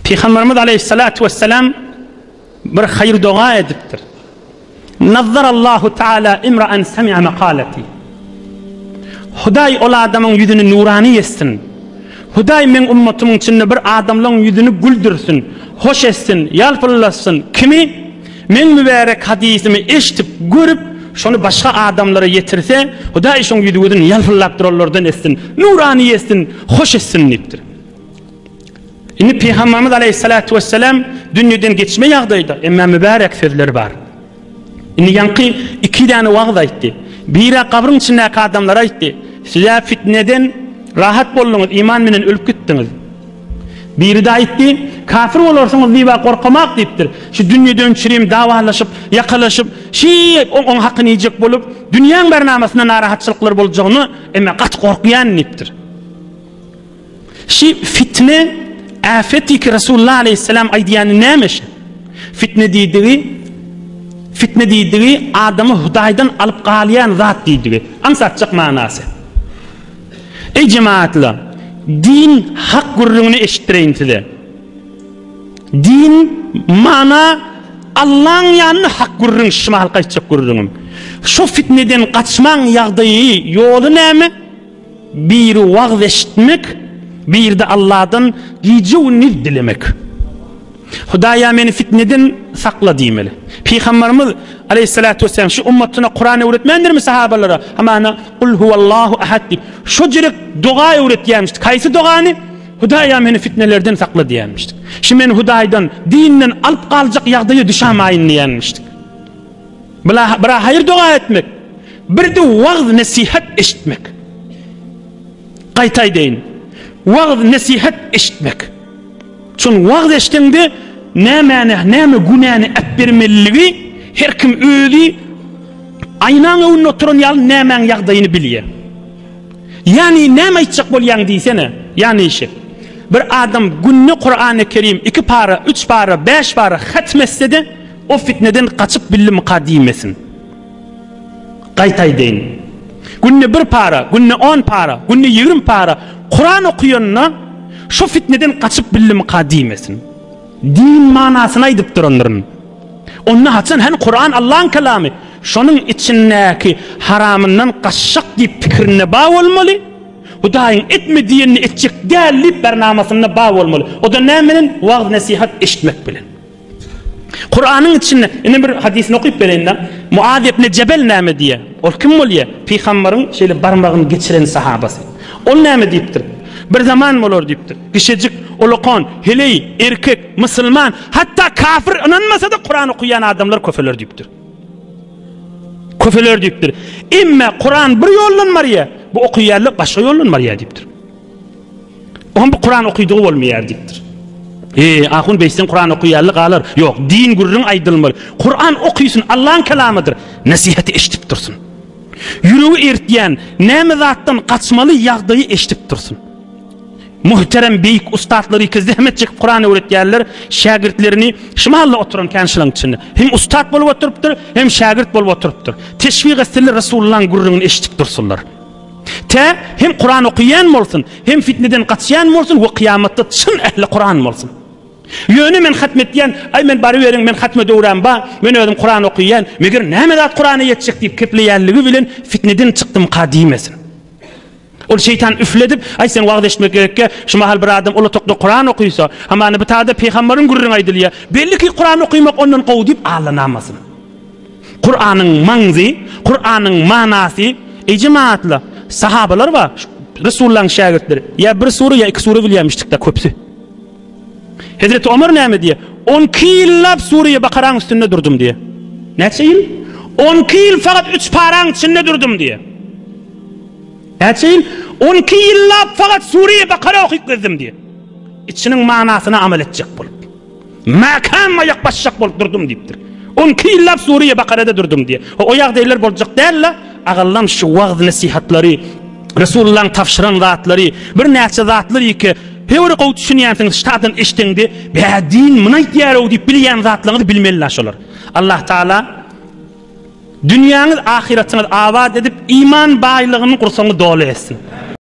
Peygamberimiz aleyhissalatu vesselam bir hayır dua ediptir. Nazzarallahu Teala imra'an semi'a makalati. Huday ol adamın yüzünü nurani etsin. Huday men ummatumun içinde bir adamların yüzünü güldürsün, hoş etsin, yalpırlasın. Kimi? Men mübarek hadisimi eşitip, görüp, şonu başka adamlara yetirse, Huday şon yüzünü yalpırlap dururlardan etsin, nurani etsin, hoş etsin deyiptir. Şimdi Peygamberimiz aleyhissalatu vesselam dünyadan geçme yağdaydı. Ama mübarek sözleri var. Şimdi yankı iki tane vaaz aytti. Biri kabrın içindeki adamlara aytti. Size fitneden rahat bolunuz, iman menen ölüp gittiniz. Biri de aytti, kafir olursanız diye korkmak deyiptir. Şu dünyadan çürüyüm, davalaşıp, yakalaşıp, on hakkını yiyecek bolup, dünyanın bernamasına narahatçılıklar bolacağını ama kat korkuyan deyiptir. Şu fitne afeti ki Resulullah aleyhisselam aydiyanı neymiş? Fitne dediği adamı Hudaydan alıp qalayan zat dediği. Ansatçık manası. Ey cemaatler, din hak gurrunu eşittireyin size. Din mana Allah'ın yanına hak gurrun şıma halka içecek gurrunum. Şu fitneden kaçman yağdayı yolu neymi? Bir vaaz eşitmek, bir de Allah'dan giyeceğini dilemek. Hudaya meni fitneden sakla diyemeli. Peygamberimiz aleyhissalatu vesselam şu ummetine Kur'an öğretmendir mi sahabalara? Ama kul huvallahu ahad deyip şu cirek dua öğretiymiştik. Kaysı duanı? Hudaya meni fitnelerden sakla diyenmiştik. Şimdi men Hudaydan dininden alıp kalacak yağdayı düşamayın diyenmiştik. Bira hayır dua etmek. Bir de vaaz nasihat eşitmek. Qaytay deyin. Vaaz nasihat eşitmek. Çünkü vaaz eşitinde neme günahını etbermeliği her kim öyle aynan önüne oturun yal nemen yağdayını biliyor. Yani neme içecek bolyan diysene. Yani işi. Bir adam günlü Kur'an-ı Kerim 2 para, 3 para, 5 para hatmetse de o fitneden kaçıp billim kadimesin. Qaytay deyin. Günlü 1 para, günlü 10 para, günlü 20 para Kur'an okuyanına şu fitneden kaçıp billim kadimesin. Din manasına aydıp duranların. Onunla hatsan hen Kur'an Allah'ın kelamı. Şunun içindeki haramından kaçacak deyip fikrine bağ olmalı. Hudayın etme diyenini etecek değerli bernamasına bağ olmalı. O da nemenin vaaz nasihat eşitmek bilen. Kur'an'ın içinde yine bir hadisini okuyup vereyim. Muad ibn Cebel neme diye. O kim oluyor? Peygamberin şöyle parmağını geçiren sahabası. O neme deyiptir. Bir zaman mı olur deyiptir. Kişicik, ulukan, heley, erkek, Müslüman, hatta kafir inanmasa da Kur'an okuyan adamlar köfeler deyiptir. Köfeler deyiptir. İmme Kur'an bir yolun mariye, bu okuyarlık başka yolun mariye deyiptir. On bu Kur'an okuyduğu olmayar deyiptir. Ahun beysin Kur'an okuyarlık alır. Yok, din gurrun aydılmalı. Kur'an okuysun, Allah'ın kelamıdır. Nasihati eşitip dursun. Yüreği ertiyen, neme zattan kaçmalı yağdayı eşitip dursun. Muhterem beyik ustadları ki zahmet çekip Kur'an öğretyenler şagirdlerini şımalla oturan kendilerinin içinde. Hem ustad bolup oturuptur, hem şagird bolup oturuptur. Teşvik etsinler Resulullah'ın gurrunu eşitip dursunlar. Hem Kur'an okuyan olsun, hem fitneden kaçayan olsun, ve kıyamette çın ehli Kur'an olsun. Yönü men hatmetyen, ay men bari verin men hatmet öğren ba, men ödüm Kur'an okuyan, meğer nehmedat Kur'an'ı yetecek deyip kepleyenliği bilen fitneden çıktım kadimesin. O şeytan üfledip, ay sen vaaz etmek gerekke, şu mahal bir adam ola tokda Kur'an okuysa, ama bir tane Peygamberin gurrun aydılıyor. Belli ki Kur'an okuymak ondan kovu deyip ağlanamasın. Kur'an'ın manzı, Kur'an'ın manası, cemaatla sahabalar var, Resulullah'ın şagirdleri. Ya bir sure ya 2 sure bilyemiştik de köpsü. Hazreti Ömer ne diye? 12 yıllap Suriye Bakara'nın üstünde durdum diye. Neçe yıl? 12 yıl fakat 3 paranın içinde durdum diye. Neçe yıl? 12 yıllap fakat Suriye Bakara okuyup gezdim diye. İçinin manasına amel edecek bulup. Makamma yaklaşacak bulup durdum deyiptir. 12 yıllap Suriye Bakara'da durdum diye. O yağdaylar bolacak derler. Ağallam şu vaaz nasihatları, Resulullah'ın tavşıran zatları, bir neçe zatları ki hevri qow düşünýänsiň ştatdan eşdeňdi, "Bä din muna ýarar" diýip bilýän zatlaryňy bilmeliler şolar. Allah Taala dünýäňiz ahiretiňiz awad edip iman baýlygyny gursaňy doly etsin.